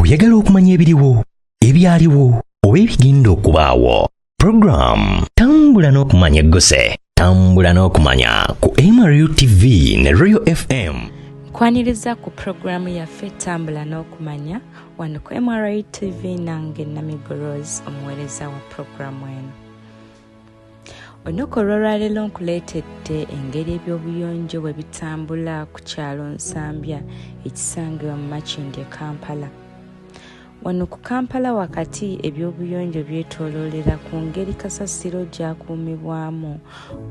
oyagala okumanya ebiriwo ebyaliwo oba ebigenda okubaawo. Program tambula n'okumanya eggose, tambula n'okumanya ku MRU TV ne Royal FM. Kwaniriza ku programu yaffe tambula n'okumanya wano ku MRU TV nange Namiggo omuweereza wa programu eno. Olunaku olw'olwaleero nkuleetedde engeri ebyobuyonjo bwe bitambula ku kyalo Nsambya ekisangibwa mu Makindye, Kampala. Wano ku Kampala wakati ebyobuyonjo byetooloolera ku ngeri kasasiro gy'akuumibwamu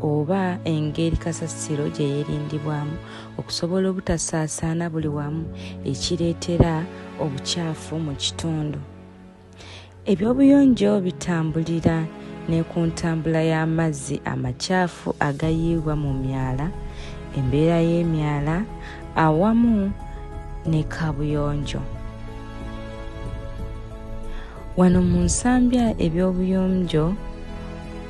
oba engeri kasasiro gye yeerindibwamu okusobola obutasaasaana buli wamu ekireetera obukyafu mu kitundu. Ebyobuyonjo bitambulira ne ku ntambula y'amazzi amakyafu agayiibwa mu myala, embeera y'emyala awamu ne kabuyonjo. Wano mu Nsambya ebyobuyonjo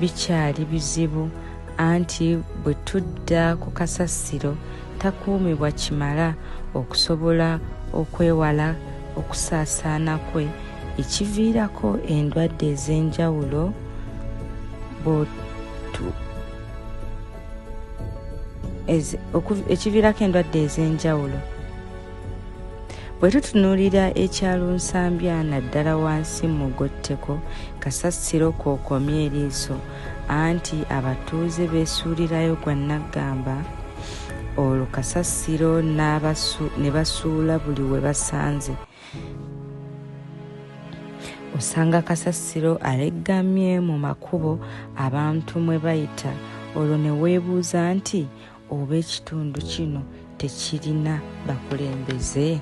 bikyali bizibu anti bwe tudda ku kasasiro takuumibwa kimala okusobola okwewala okusaasaana kwe, ekiviirako endwadde ez'enjawulo Bwe tutunuulira ekyalo Nsambya naddala wansi mu Gotteko, kasasiro kookomye eriiso anti abatuuze beesuulirayo gwa naggamba, olwo kasasiro ne basuula buli we basanze. Osanga kasasiro aleggamye mu makubo abantu mwe bayita, olwo ne weebuuza nti oba ekitundu kino tekirina bakulembeze?